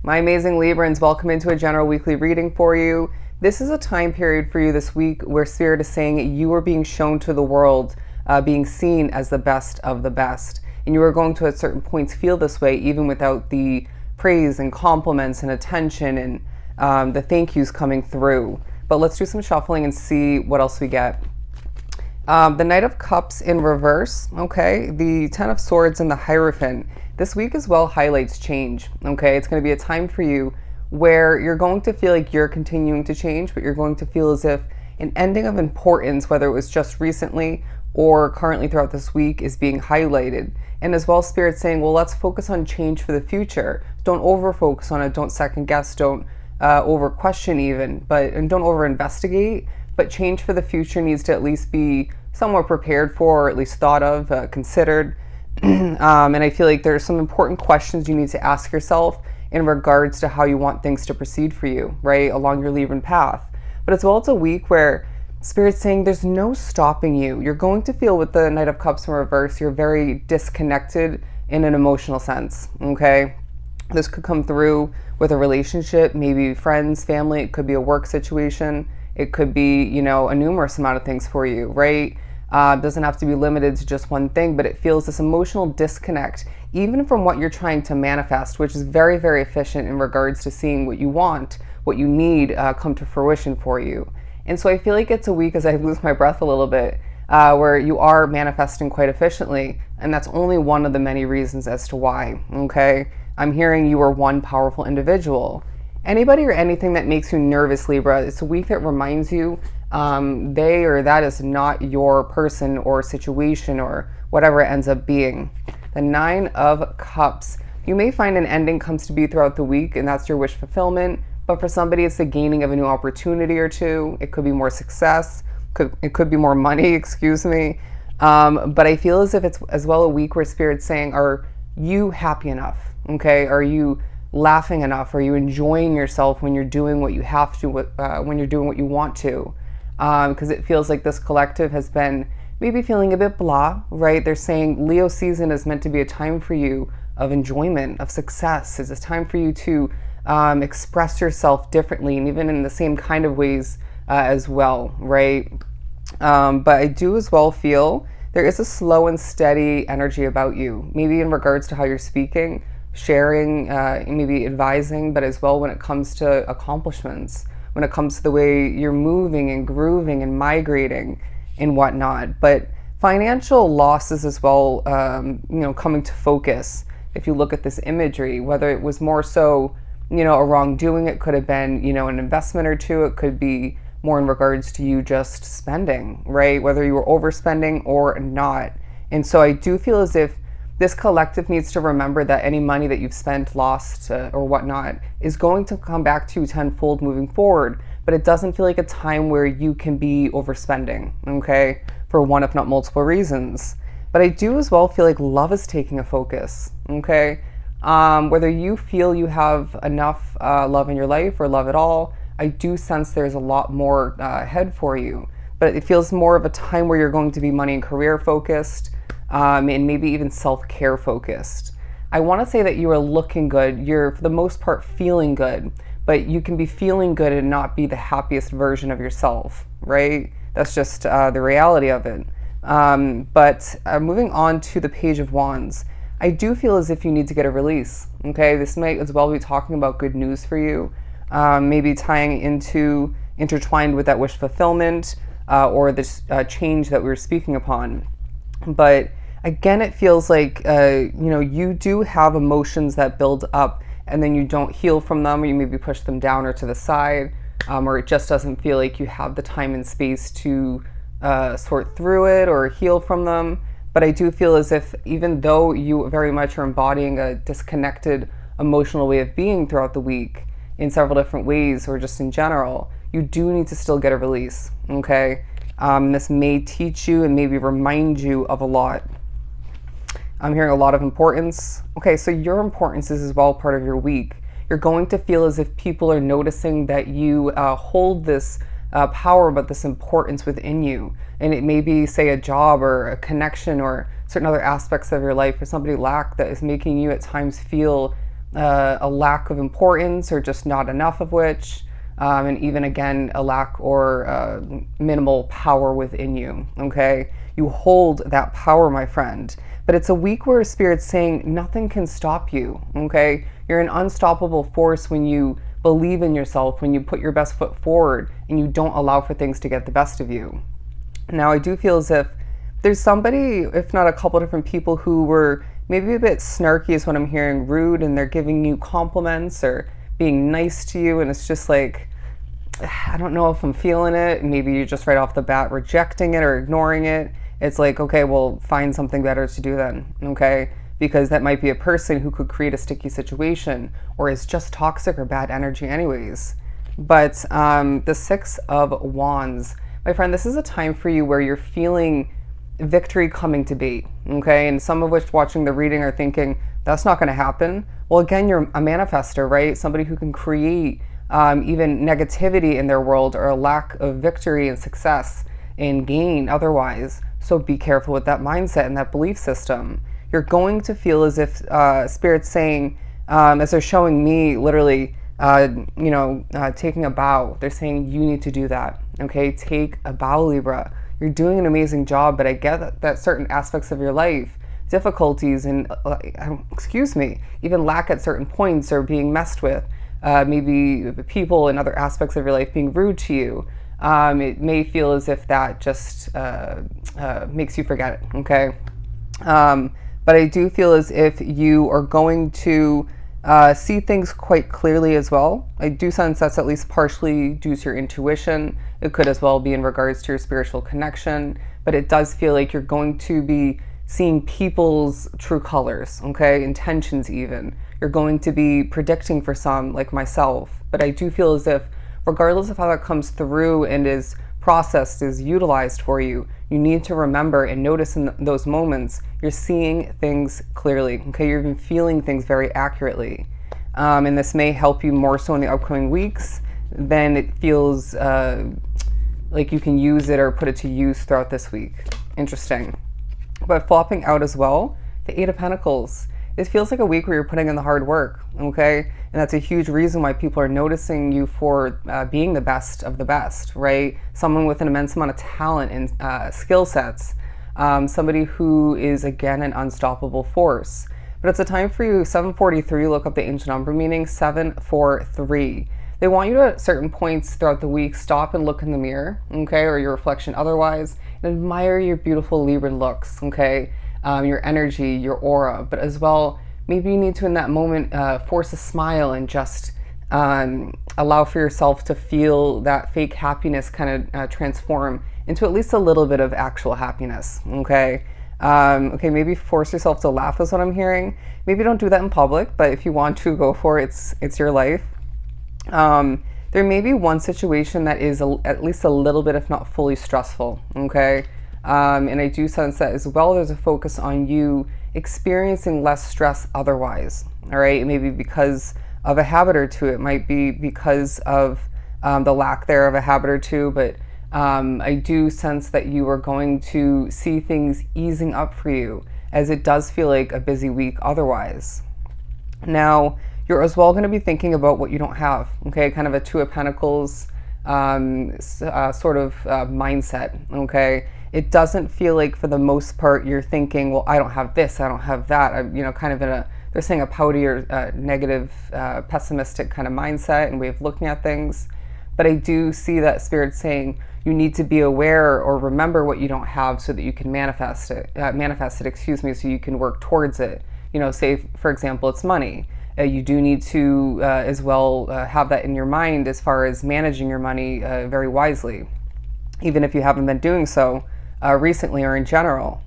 My amazing Librans, welcome into a general weekly reading for you. This is a time period for you this week where Spirit is saying you are being shown to the world, being seen as the best of the best. And you are going to, at certain points, feel this way even without the praise and compliments and attention and the thank yous coming through. But let's do some shuffling and see what else we get. The Knight of Cups in reverse, okay? The Ten of Swords and the Hierophant. This week as well highlights change, okay? It's going to be a time for you where you're going to feel like you're continuing to change, but you're going to feel as if an ending of importance, whether it was just recently or currently throughout this week, is being highlighted. And as well, Spirit's saying, well, let's focus on change for the future. Don't over-focus on it. Don't second-guess. Don't over-question even, and don't over-investigate. But change for the future needs to at least be somewhat prepared for, or at least thought of, considered. And I feel like there's some important questions you need to ask yourself in regards to how you want things to proceed for you, right, along your Libran path. But as well, it's a week where Spirit's saying there's no stopping you. You're going to feel with the Knight of Cups in reverse, you're very disconnected in an emotional sense, okay? This could come through with a relationship, maybe friends, family. It could be a work situation. It could be, a numerous amount of things for you, right? Doesn't have to be limited to just one thing, but it feels this emotional disconnect, even from what you're trying to manifest, which is very, very efficient in regards to seeing what you want, what you need come to fruition for you. And so I feel like it's a week, as I lose my breath a little bit, where you are manifesting quite efficiently, and that's only one of the many reasons as to why, okay? I'm hearing you are one powerful individual. Anybody or anything that makes you nervous, Libra, it's a week that reminds you they or that is not your person or situation or whatever it ends up being. The Nine of Cups. You may find an ending comes to be throughout the week, and that's your wish fulfillment. But for somebody, it's the gaining of a new opportunity or two. It could be more success. It could be more money, excuse me. But I feel as if it's as well a week where Spirit's saying, are you happy enough? Okay, are you laughing enough? Are you enjoying yourself when you're doing what you have to, when you're doing what you want to? Because it feels like this collective has been maybe feeling a bit blah, right? They're saying Leo season is meant to be a time for you of enjoyment, of success. It's a time for you to express yourself differently and even in the same kind of ways as well, right? But I do as well feel there is a slow and steady energy about you, maybe in regards to how you're speaking, sharing, maybe advising, but as well when it comes to accomplishments, when it comes to the way you're moving and grooving and migrating and whatnot. But financial losses as well, coming to focus. If you look at this imagery, whether it was more so, a wrongdoing, it could have been, an investment or two. It could be more in regards to you just spending, right? Whether you were overspending or not. And so I do feel as if this collective needs to remember that any money that you've spent, lost, or whatnot is going to come back to you tenfold moving forward. But it doesn't feel like a time where you can be overspending, okay, for one, if not multiple reasons. But I do as well feel like love is taking a focus, okay? Whether you feel you have enough love in your life or love at all, I do sense there's a lot more ahead for you. But it feels more of a time where you're going to be money and career focused, and maybe even self-care focused. I want to say that you are looking good. You're, for the most part, feeling good, but you can be feeling good and not be the happiest version of yourself, right? That's just the reality of it. But moving on to the Page of Wands, I do feel as if you need to get a release, okay? This might as well be talking about good news for you, maybe tying into, intertwined with that wish fulfillment or this change that we were speaking upon. But again, it feels like, you do have emotions that build up and then you don't heal from them, or you maybe push them down or to the side, or it just doesn't feel like you have the time and space to sort through it or heal from them. But I do feel as if even though you very much are embodying a disconnected emotional way of being throughout the week in several different ways or just in general, you do need to still get a release, okay? This may teach you and maybe remind you of a lot. I'm hearing a lot of importance. Okay, so your importance is as well part of your week. You're going to feel as if people are noticing that you hold this power, but this importance within you. And it may be, say, a job or a connection or certain other aspects of your life or somebody lack that is making you at times feel a lack of importance or just not enough of which, and even again, a lack or minimal power within you, okay? You hold that power, my friend. But it's a week where Spirit's saying nothing can stop you, okay? You're an unstoppable force when you believe in yourself, when you put your best foot forward and you don't allow for things to get the best of you. Now, I do feel as if there's somebody, if not a couple different people, who were maybe a bit snarky is what I'm hearing, rude, and they're giving you compliments or being nice to you, and it's just like, I don't know if I'm feeling it. Maybe you're just right off the bat rejecting it or ignoring it. It's like, okay, well, find something better to do then, okay? Because that might be a person who could create a sticky situation or is just toxic or bad energy anyways. But the Six of Wands, my friend, this is a time for you where you're feeling victory coming to be, okay? And some of which watching the reading are thinking, that's not going to happen. Well, again, you're a manifester, right? Somebody who can create even negativity in their world or a lack of victory and success and gain otherwise. So be careful with that mindset and that belief system. You're going to feel as if Spirit's saying, as they're showing me literally, taking a bow. They're saying you need to do that, okay? Take a bow, Libra. You're doing an amazing job, but I get that certain aspects of your life, difficulties and, even lack at certain points or being messed with, maybe people and other aspects of your life being rude to you. It may feel as if that just makes you forget it, okay? But I do feel as if you are going to see things quite clearly as well. I do sense that's at least partially due to your intuition. It could as well be in regards to your spiritual connection, but it does feel like you're going to be seeing people's true colors, okay? Intentions even. You're going to be predicting for some, like myself, but I do feel as if regardless of how that comes through and is processed, is utilized for you, you need to remember and notice in those moments, you're seeing things clearly, okay? You're even feeling things very accurately. And this may help you more so in the upcoming weeks than it feels like you can use it or put it to use throughout this week. Interesting. But flopping out as well, the Eight of Pentacles. It feels like a week where you're putting in the hard work, okay? And that's a huge reason why people are noticing you for being the best of the best, right? Someone with an immense amount of talent and skill sets. Somebody who is, again, an unstoppable force. But it's a time for you, 743, look up the ancient number meaning, 743. They want you to, at certain points throughout the week, stop and look in the mirror, okay, or your reflection otherwise, and admire your beautiful Libran looks, okay? Your energy, your aura, but as well, maybe you need to in that moment force a smile and just allow for yourself to feel that fake happiness kind of transform into at least a little bit of actual happiness, okay? Maybe force yourself to laugh is what I'm hearing. Maybe don't do that in public, but if you want to, go for it. It's your life. There may be one situation that is at least a little bit, if not fully stressful, okay? And I do sense that as well, there's a focus on you experiencing less stress otherwise, all right? Maybe because of a habit or two. It might be because of the lack there of a habit or two, but I do sense that you are going to see things easing up for you, as it does feel like a busy week otherwise. Now, you're as well going to be thinking about what you don't have, okay? Kind of a Two of Pentacles sort of mindset, okay? It doesn't feel like for the most part you're thinking, well, I don't have this, I don't have that. Kind of in a, they're saying a pouty or negative, pessimistic kind of mindset and way of looking at things. But I do see that Spirit saying you need to be aware or remember what you don't have so that you can manifest it, so you can work towards it. Say, for example, it's money. You do need to as well have that in your mind as far as managing your money very wisely, even if you haven't been doing so recently or in general.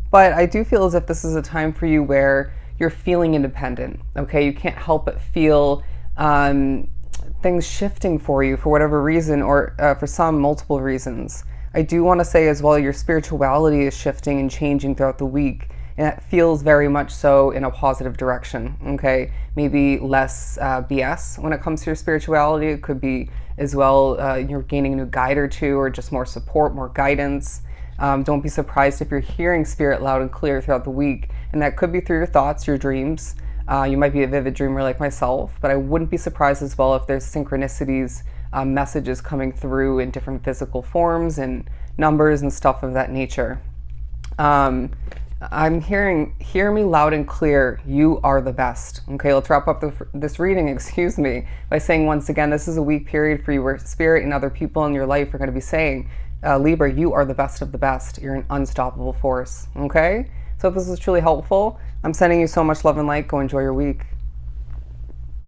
But I do feel as if this is a time for you where you're feeling independent, okay? You can't help but feel things shifting for you for whatever reason, or for some, multiple reasons. I do want to say as well, your spirituality is shifting and changing throughout the week, and it feels very much so in a positive direction, okay? Maybe less BS when it comes to your spirituality. It could be as well you're gaining a new guide or two, or just more support, more guidance. Don't be surprised if you're hearing Spirit loud and clear throughout the week, and that could be through your thoughts, your dreams, You might be a vivid dreamer like myself, but I wouldn't be surprised as well if there's synchronicities, messages coming through in different physical forms and numbers and stuff of that nature. I'm hear me loud and clear, you are the best. Okay, let's wrap up this reading, excuse me, by saying once again, this is a week period for you where spirit and other people in your life are going to be saying, Libra, you are the best of the best. You're an unstoppable force. Okay, so if this was truly helpful, I'm sending you so much love and light. Go enjoy your week.